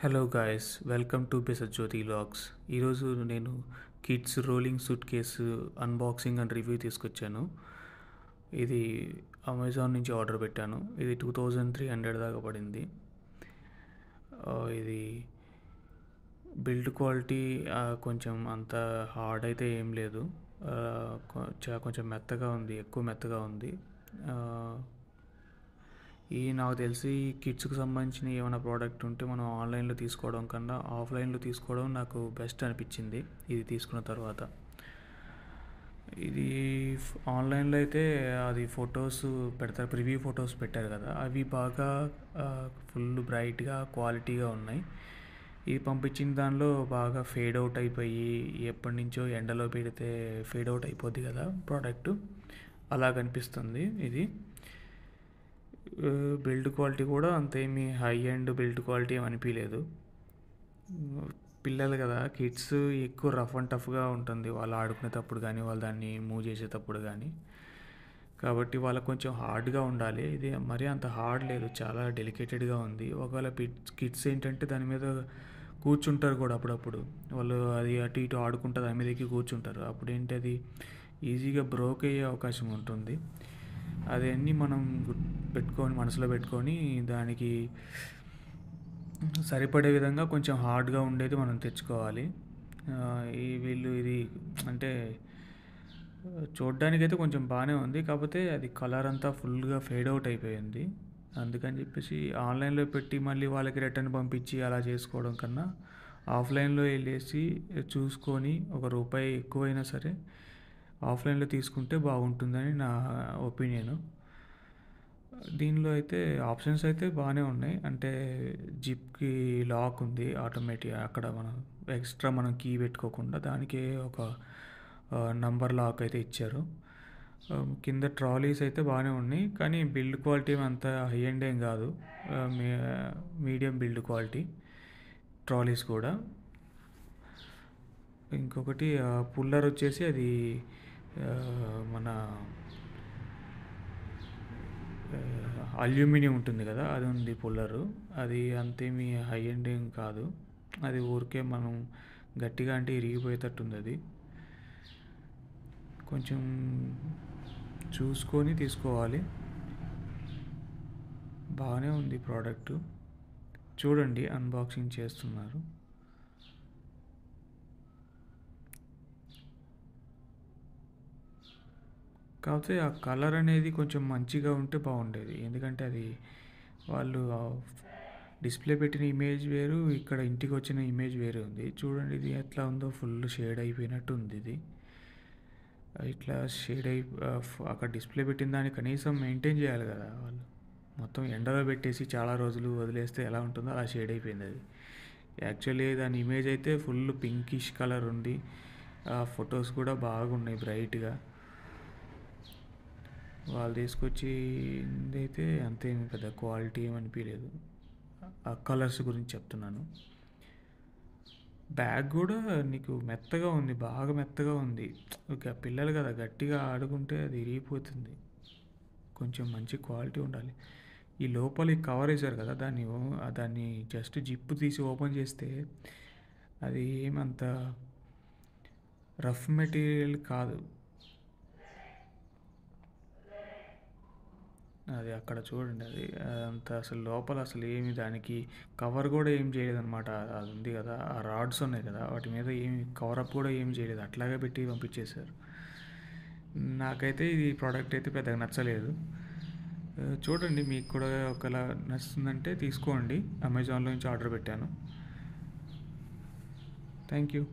Hello guys, welcome to బెసజ్యోతి vlogs. ఈరోజు నేను kids rolling suitcase unboxing and review తీసుకొచ్చాను. ఇది అమెజాన్ నుంచి ఆర్డర్ పెట్టాను. ఇది 2300 దాకా పడింది. ఇది బిల్డ్ క్వాలిటీ కొంచెం అంత హార్డ్ అయితే ఏం లేదు. కొంచెం మెత్తగా ఉంది, ఎక్కువ మెత్తగా ఉంది. నాకు తెలిసి కిడ్స్కి సంబంధించిన ఏమైనా ప్రోడక్ట్ ఉంటే మనం ఆన్లైన్లో తీసుకోవడం కన్నా ఆఫ్లైన్లో తీసుకోవడం నాకు బెస్ట్ అనిపించింది ఇది తీసుకున్న తర్వాత. ఇది ఆన్లైన్లో అయితే అది ఫొటోస్ పెడతారు, ప్రివ్యూ ఫొటోస్ పెట్టారు కదా, అవి బాగా ఫుల్ బ్రైట్గా క్వాలిటీగా ఉన్నాయి. ఇది పంపించిన దానిలో బాగా ఫేడ్ అవుట్ అయిపోయి ఎప్పటి నుంచో ఎండలో పెడితే ఫేడ్ అవుట్ అయిపోద్ది కదా ప్రోడక్ట్, అలా కనిపిస్తుంది. ఇది బిల్డ్ క్వాలిటీ కూడా అంతేమీ హై అండ్ బిల్డ్ క్వాలిటీ ఏమి అనిపించలేదు. పిల్లలు కదా, కిడ్స్ ఎక్కువ రఫ్ అండ్ టఫ్గా ఉంటుంది వాళ్ళు ఆడుకునేటప్పుడు కానీ వాళ్ళు దాన్ని మూవ్ చేసేటప్పుడు కానీ, కాబట్టి వాళ్ళకు కొంచెం హార్డ్గా ఉండాలి. ఇది మరీ అంత హార్డ్ లేదు, చాలా డెలికేటెడ్గా ఉంది. ఒకవేళ కిడ్స్ ఏంటంటే దాని మీద కూర్చుంటారు కూడా అప్పుడప్పుడు, వాళ్ళు అది అటు ఇటు ఆడుకుంటారు, దాని మీద ఎక్కి కూర్చుంటారు. అప్పుడు ఏంటి అది ఈజీగా బ్రోక్ అయ్యే అవకాశం ఉంటుంది. అవన్నీ మనం పెట్టుకొని మనసులో పెట్టుకొని దానికి సరిపడే విధంగా కొంచెం హార్డ్గా ఉండేది మనం తెచ్చుకోవాలి. వీళ్ళు ఇది అంటే చూడ్డానికైతే కొంచెం బాగానే ఉంది, కాకపోతే అది కలర్ అంతా ఫుల్గా ఫేడ్ అవుట్ అయిపోయింది. అందుకని చెప్పేసి ఆన్లైన్లో పెట్టి మళ్ళీ వాళ్ళకి రిటర్న్ పంపించి అలా చేసుకోవడం కన్నా ఆఫ్లైన్లో వెళ్ళేసి చూసుకొని ₹1 ఎక్కువైనా సరే ఆఫ్లైన్లో తీసుకుంటే బాగుంటుందని నా ఒపీనియను. దీనిలో అయితే ఆప్షన్స్ అయితే బాగానే ఉన్నాయి. అంటే జిప్కి లాక్ ఉంది ఆటోమేటిక్, అక్కడ మనం ఎక్స్ట్రా మనం కీ పెట్టుకోకుండా దానికే ఒక నంబర్ లాక్ అయితే ఇచ్చారు. కింద ట్రాలీస్ అయితే బాగానే ఉన్నాయి, కానీ బిల్డ్ క్వాలిటీ అంత హై ఎండ్ ఏం కాదు, మీడియం బిల్డ్ క్వాలిటీ ట్రాలీస్ కూడా. ఇంకొకటి పుల్లర్ వచ్చేసి అది మన అల్యూమినియం ఉంటుంది కదా, అది ఉంది పుల్లరు. అది అంతేమీ హై ఎండ్ ఏం కాదు, అది ఊరికే మనం గట్టిగా అంటే ఇరిగిపోయేటట్టుంది. అది కొంచెం చూసుకొని తీసుకోవాలి. బాగానే ఉంది ప్రోడక్టు, చూడండి అన్బాక్సింగ్ చేస్తున్నారు. కాకపోతే ఆ కలర్ అనేది కొంచెం మంచిగా ఉంటే బాగుండేది, ఎందుకంటే అది వాళ్ళు డిస్ప్లే పెట్టిన ఇమేజ్ వేరు, ఇక్కడ ఇంటికి వచ్చిన ఇమేజ్ వేరే ఉంది. చూడండి ఇది ఎట్లా ఉందో, ఫుల్ షేడ్ అయిపోయినట్టు ఉంది. ఇది ఇట్లా షేడ్ అక్కడ డిస్ప్లే పెట్టిన దాన్ని కనీసం మెయింటైన్ చేయాలి కదా వాళ్ళు, మొత్తం ఎండలో పెట్టేసి చాలా రోజులు వదిలేస్తే ఎలా ఉంటుందో అలా షేడ్ అయిపోయింది అది. యాక్చువల్లీ దాని ఇమేజ్ అయితే ఫుల్ పింకిష్ కలర్ ఉంది, ఫొటోస్ కూడా బాగున్నాయి బ్రైట్గా. వాళ్ళు తీసుకొచ్చి అయితే అంతేమి పెద్ద క్వాలిటీ ఏమి అనిపించలేదు. ఆ కలర్స్ గురించి చెప్తున్నాను. బ్యాగ్ కూడా నీకు మెత్తగా ఉంది, బాగా మెత్తగా ఉంది. ఇక పిల్లలు కదా, గట్టిగా ఆడుకుంటే అది ఇరిగిపోతుంది. కొంచెం మంచి క్వాలిటీ ఉండాలి. ఈ లోపల కవర్ వేశారు కదా, దాన్ని జస్ట్ జిప్ తీసి ఓపెన్ చేస్తే అది ఏమంత రఫ్ మెటీరియల్ కాదు. అది అక్కడ చూడండి, అది అంత అసలు లోపల అసలు ఏమి దానికి కవర్ కూడా ఏం చేయలేదన్నమాట. అది ఉంది కదా, ఆ రాడ్స్ ఉన్నాయి కదా, వాటి మీద ఏమి కవరప్ కూడా ఏం చేయలేదు, అట్లాగే పెట్టి పంపించేశారు. నాకైతే ఇది ప్రోడక్ట్ అయితే పెద్దగా నచ్చలేదు. చూడండి మీకు కూడా ఒకలా నచ్చుతుందంటే తీసుకోండి. అమెజాన్లో నుంచి ఆర్డర్ పెట్టాను. Thank you.